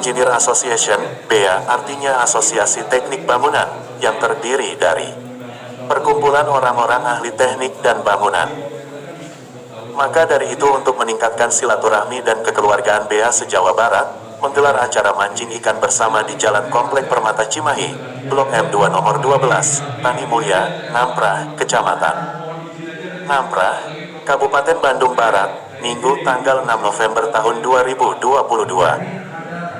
Engineer Association, BEA, artinya Asosiasi Teknik Bangunan, yang terdiri dari perkumpulan orang-orang ahli teknik dan bangunan. Maka dari itu untuk meningkatkan silaturahmi dan kekeluargaan BEA se-Jawa Barat, menggelar acara mancing ikan bersama di Jalan Komplek Permata Cimahi, Blok M2 nomor 12, Tani Mulya, Namprah, Kecamatan Namprah, Kabupaten Bandung Barat, Minggu tanggal 6 November tahun 2022.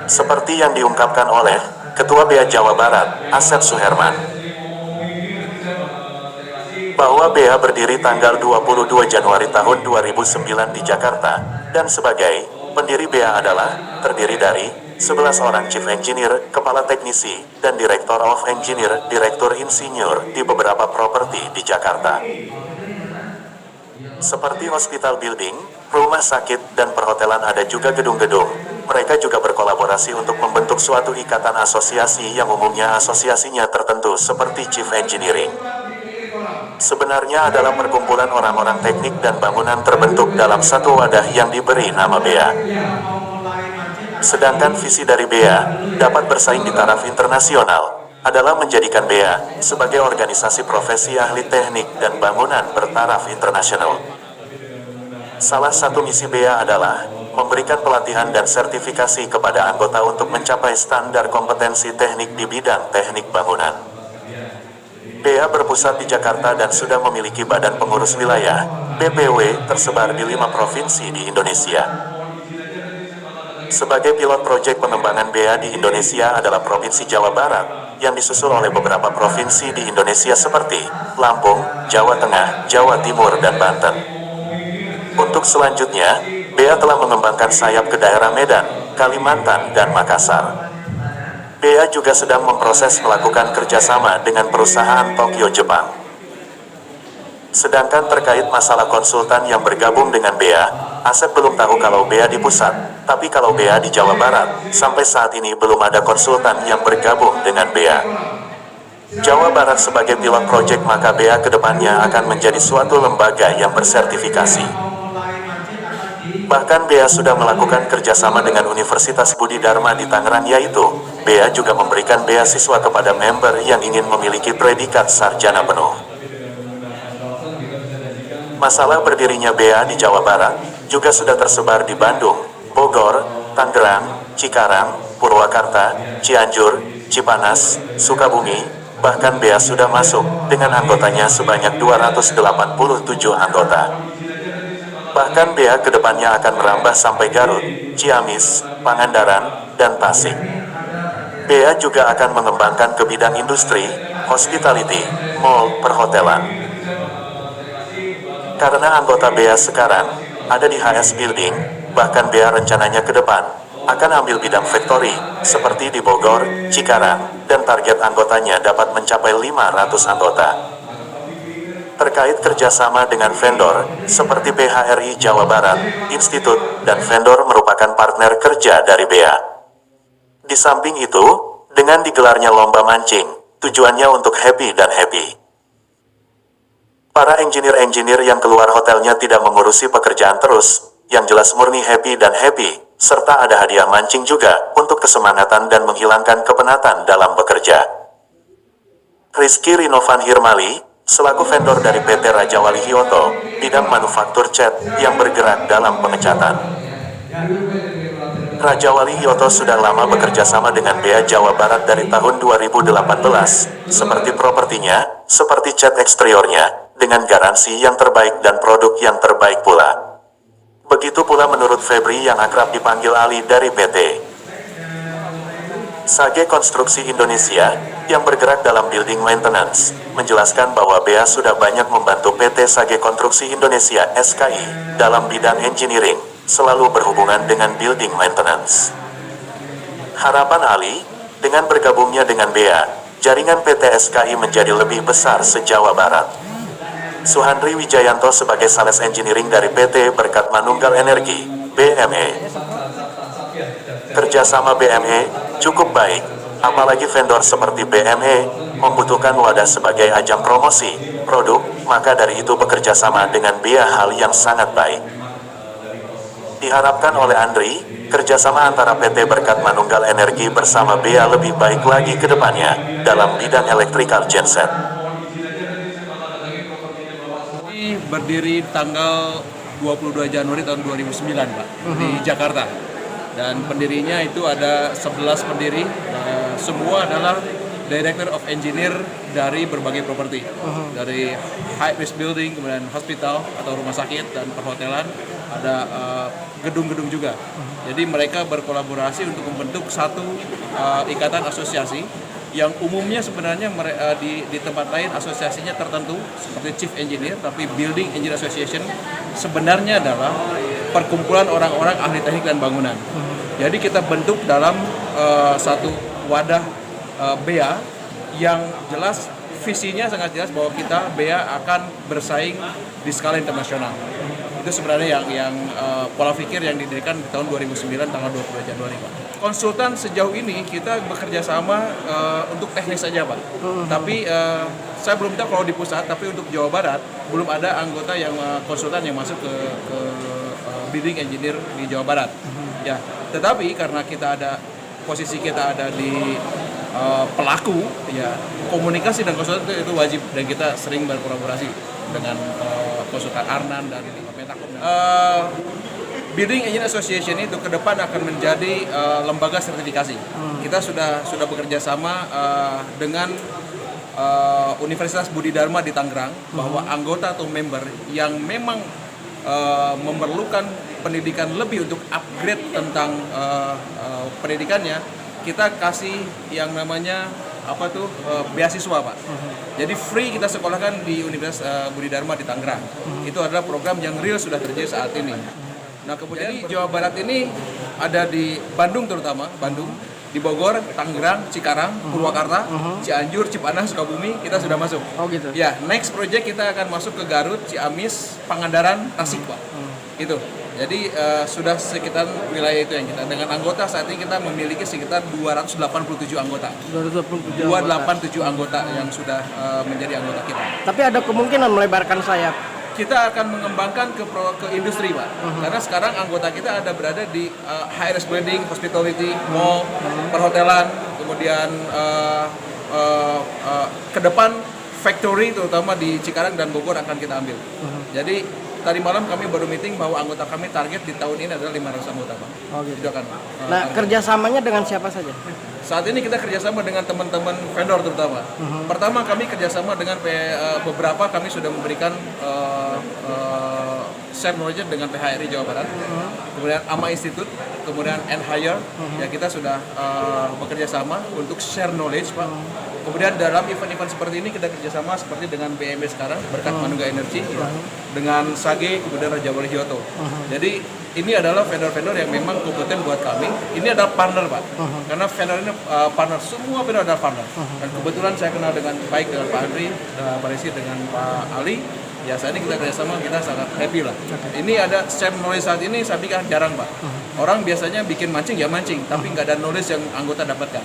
Seperti yang diungkapkan oleh Ketua BEA Jawa Barat, Asep Suherman, bahwa BEA berdiri tanggal 22 Januari tahun 2009 di Jakarta, dan sebagai pendiri BEA adalah terdiri dari 11 orang Chief Engineer, Kepala Teknisi, dan Director of Engineer, Direktur Insinyur di beberapa properti di Jakarta. Seperti hospital building, rumah sakit, dan perhotelan, ada juga gedung-gedung. Mereka juga berkolaborasi untuk membentuk suatu ikatan asosiasi yang umumnya asosiasinya tertentu seperti Chief Engineering. Sebenarnya adalah perkumpulan orang-orang teknik dan bangunan terbentuk dalam satu wadah yang diberi nama BEA. Sedangkan visi dari BEA dapat bersaing di taraf internasional adalah menjadikan BEA sebagai organisasi profesi ahli teknik dan bangunan bertaraf internasional. Salah satu misi BEA adalah memberikan pelatihan dan sertifikasi kepada anggota untuk mencapai standar kompetensi teknik di bidang teknik bangunan. BEA berpusat di Jakarta dan sudah memiliki badan pengurus wilayah, BPW, tersebar di 5 provinsi di Indonesia. Sebagai pilot proyek pengembangan BEA di Indonesia adalah Provinsi Jawa Barat, yang disusul oleh beberapa provinsi di Indonesia seperti Lampung, Jawa Tengah, Jawa Timur, dan Banten. Untuk selanjutnya, BEA telah mengembangkan sayap ke daerah Medan, Kalimantan, dan Makassar. BEA juga sedang memproses melakukan kerjasama dengan perusahaan Tokyo, Jepang. Sedangkan terkait masalah konsultan yang bergabung dengan BEA, Asep belum tahu kalau BEA di pusat, tapi kalau BEA di Jawa Barat, sampai saat ini belum ada konsultan yang bergabung dengan BEA. Jawa Barat sebagai pilot project, maka BEA kedepannya akan menjadi suatu lembaga yang bersertifikasi. Bahkan BEA sudah melakukan kerjasama dengan Universitas Budi Dharma di Tangerang, yaitu BEA juga memberikan beasiswa kepada member yang ingin memiliki predikat sarjana penuh. Masalah berdirinya BEA di Jawa Barat juga sudah tersebar di Bandung, Bogor, Tangerang, Cikarang, Purwakarta, Cianjur, Cipanas, Sukabumi. Bahkan BEA sudah masuk dengan anggotanya sebanyak 287 anggota. Bahkan BEA kedepannya akan merambah sampai Garut, Ciamis, Pangandaran, dan Tasik. BEA juga akan mengembangkan ke bidang industri, hospitality, mall, perhotelan. Karena anggota BEA sekarang ada di HS Building, bahkan BEA rencananya ke depan akan ambil bidang factory, seperti di Bogor, Cikarang, dan target anggotanya dapat mencapai 500 anggota. Terkait kerjasama dengan vendor, seperti PHRI Jawa Barat, Institut, dan vendor merupakan partner kerja dari BEA. Di samping itu, dengan digelarnya lomba mancing, tujuannya untuk happy dan happy. Para engineer-engineer yang keluar hotelnya tidak mengurusi pekerjaan terus, yang jelas murni happy dan happy, serta ada hadiah mancing juga untuk kesemangatan dan menghilangkan kepenatan dalam bekerja. Rizky Rinovan Hirmali, selaku vendor dari PT Raja Wali Hyoto, bidang manufaktur cat yang bergerak dalam pengecatan. Raja Wali Hyoto sudah lama bekerja sama dengan BEA Jawa Barat dari tahun 2018, seperti propertinya, seperti cat eksteriornya, dengan garansi yang terbaik dan produk yang terbaik pula. Begitu pula menurut Febri yang akrab dipanggil Ali dari PT Sage Konstruksi Indonesia, yang bergerak dalam building maintenance, menjelaskan bahwa BEA sudah banyak membantu PT Sage Konstruksi Indonesia (SKI) dalam bidang engineering, selalu berhubungan dengan building maintenance. Harapan Ali, dengan bergabungnya dengan BEA, jaringan PT SKI menjadi lebih besar se-Jawa Barat. Suhandri Wijayanto sebagai Sales Engineering dari PT Berkat Manunggal Energi, BME. Kerjasama BME cukup baik, apalagi vendor seperti BME membutuhkan wadah sebagai ajang promosi produk, maka dari itu bekerjasama dengan BEA hal yang sangat baik. Diharapkan oleh Andri, kerjasama antara PT Berkat Manunggal Energi bersama BEA lebih baik lagi ke depannya dalam bidang electrical genset. Ini berdiri tanggal 22 Januari tahun 2009, Pak, di Jakarta. Dan pendirinya itu ada 11 pendiri, semua adalah Director of Engineer dari berbagai properti, dari high risk building, kemudian hospital atau rumah sakit dan perhotelan, ada gedung-gedung juga. Jadi mereka berkolaborasi untuk membentuk satu ikatan asosiasi yang umumnya sebenarnya di tempat lain asosiasinya tertentu seperti Chief Engineer, tapi Building Engineer Association sebenarnya adalah perkumpulan orang-orang ahli teknik dan bangunan. Jadi kita bentuk dalam satu wadah BEA yang jelas visinya sangat jelas bahwa kita BEA akan bersaing di skala internasional. Itu sebenarnya yang pola pikir yang didirikan di tahun 2009 tanggal 22 Januari, Pak. Konsultan sejauh ini kita bekerja sama untuk teknis saja, Pak. Tapi saya belum tahu kalau di pusat, tapi untuk Jawa Barat belum ada anggota yang konsultan yang masuk ke building engineer di Jawa Barat. Ya, tetapi karena posisi kita ada di pelaku, ya komunikasi dan konsultan itu wajib, dan kita sering berkolaborasi dengan konsultan Arnan dan Pentakom. Building Engineer Association itu ke depan akan menjadi lembaga sertifikasi. Kita sudah bekerja sama dengan Universitas Budi Dharma di Tangerang, bahwa anggota atau member yang memang memerlukan pendidikan lebih untuk upgrade tentang pendidikannya, kita kasih yang namanya beasiswa, Pak. Jadi free kita sekolahkan di Universitas Budi Dharma di Tangerang. Itu adalah program yang real sudah terjadi saat ini. Nah, kemudian di Jawa Barat ini ada di Bandung, terutama Bandung, di Bogor, Tangerang, Cikarang, Purwakarta, Cianjur, Cipanas, Sukabumi, kita sudah masuk. Oh gitu. Ya, next project kita akan masuk ke Garut, Ciamis, Pangandaran, Tasik, Pak. Itu. Jadi sudah sekitar wilayah itu yang kita, dengan anggota saat ini kita memiliki sekitar 287 anggota. 287 anggota yang sudah menjadi anggota kita. Tapi ada kemungkinan melebarkan sayap. Kita akan mengembangkan ke industri, Pak. Karena sekarang anggota kita berada di high risk building, hospitality, mall, perhotelan, kemudian ke depan factory terutama di Cikarang dan Bogor akan kita ambil. Jadi tadi malam kami baru meeting bahwa anggota kami target di tahun ini adalah 500 anggota, Pak. Oh gitu. Itu akan, nah, kerjasamanya dengan siapa saja? Saat ini kita kerjasama dengan teman-teman vendor terutama. Pertama kami kerjasama dengan beberapa, kami sudah memberikan share knowledge dengan PHRI Jawa Barat, kemudian AMA Institute, kemudian Enhire, ya kita sudah bekerja sama untuk share knowledge, Pak. Kemudian dalam event-event seperti ini kita kerjasama seperti dengan BMB sekarang, Berkat Manunggal Energi, ya, dengan Sage, kemudian Raja Wali Hyoto. Jadi ini adalah vendor-vendor yang memang kompeten buat kami. Ini adalah partner, Pak. Karena vendor ini partner, semua vendor adalah partner. Dan kebetulan saya kenal dengan baik dengan Pak Andri, Pak Resi, dengan Pak Ali. Ya saat ini kita kerjasama, kita sangat happy lah. Ini ada share knowledge saat ini, saya pikir jarang, Pak. Orang biasanya bikin mancing, ya mancing, tapi nggak ada knowledge yang anggota dapatkan.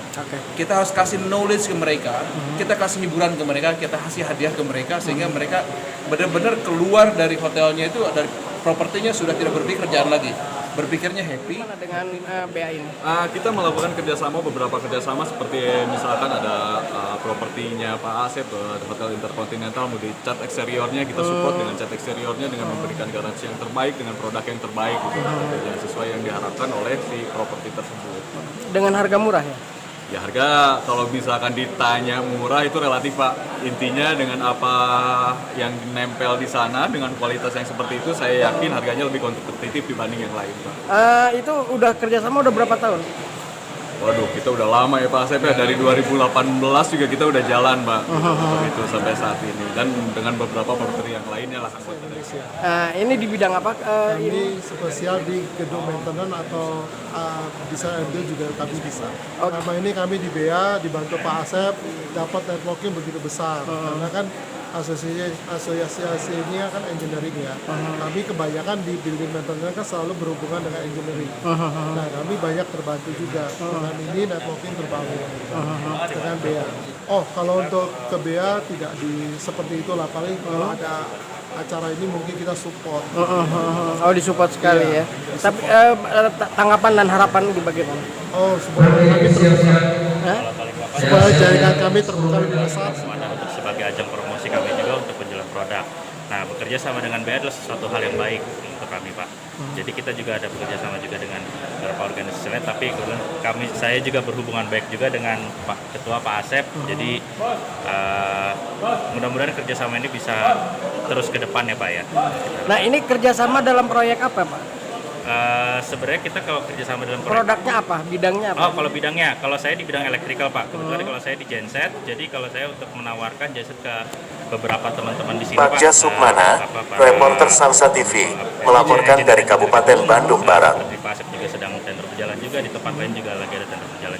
Kita harus kasih knowledge ke mereka, kita kasih hiburan ke mereka, kita kasih hadiah ke mereka, sehingga mereka benar-benar keluar dari hotelnya itu, dari propertinya sudah tidak berpikir kerjaan lagi, berpikirnya happy. Dengan BEA ini? Kita melakukan beberapa kerjasama seperti misalkan ada propertinya Pak Asep, Hotel Intercontinental, mau di cat eksteriornya kita support dengan cat eksteriornya dengan memberikan garansi yang terbaik dengan produk yang terbaik gitu, yang sesuai yang diharapkan oleh si properti tersebut. Dengan harga murah ya? Ya harga kalau misalkan ditanya murah itu relatif, Pak. Intinya dengan apa yang nempel di sana dengan kualitas yang seperti itu, saya yakin harganya lebih kompetitif dibanding yang lain, Pak. Itu udah kerjasama udah berapa tahun? Waduh, kita udah lama ya Pak Asep ya, dari 2018 juga kita udah jalan, Pak. Itu sampai saat ini, dan dengan beberapa properti yang lainnya lah. Ini di bidang apa? Ini spesial di gedung maintenance atau bisa ambil juga kami bisa. Selama ini kami di BEA dibantu Pak Asep dapat networking begitu besar, karena kan asosiasi ini kan engineering ya. Kami kebanyakan di building maintenance kan selalu berhubungan dengan engineering. Nah, kami banyak terbantu juga dengan ini, networking terbangun dengan BEA. Oh, kalau untuk ke BEA tidak seperti itu lah, paling kalau ada acara ini mungkin kita support. Oh, disupport sekali Iya. ya. Tapi tanggapan dan harapan bagaimana? Oh, supaya kami terbuka, Hah? supaya jaringan kami terbuka lebih besar. Untuk sebagai ajang promosi kami juga untuk penjualan produk. Nah, bekerja sama dengan BA adalah sesuatu hal yang baik untuk kami, Pak. Jadi kita juga ada bekerja sama juga dengan beberapa organisasi lain, tapi kebetulan saya juga berhubungan baik juga dengan Pak Ketua Pak Asep. Jadi mudah-mudahan kerjasama ini bisa terus ke depan ya, Pak ya. Nah, ini kerjasama dalam proyek apa, Pak? Sebenarnya kita kalau kerjasama dalam proyek, Produknya apa? Bidangnya apa? oh kalau bidangnya, kalau saya di bidang elektrikal Pak. Kebetulan kalau saya di genset, jadi kalau saya untuk menawarkan genset ke beberapa teman-teman di sini Bagja Sukmana, reporter Salsa TV, melaporkan dari Kabupaten Bandung Barat. Seperti Pak Asep juga sedang tender berjalan juga, di tempat lain juga lagi ada tender berjalan.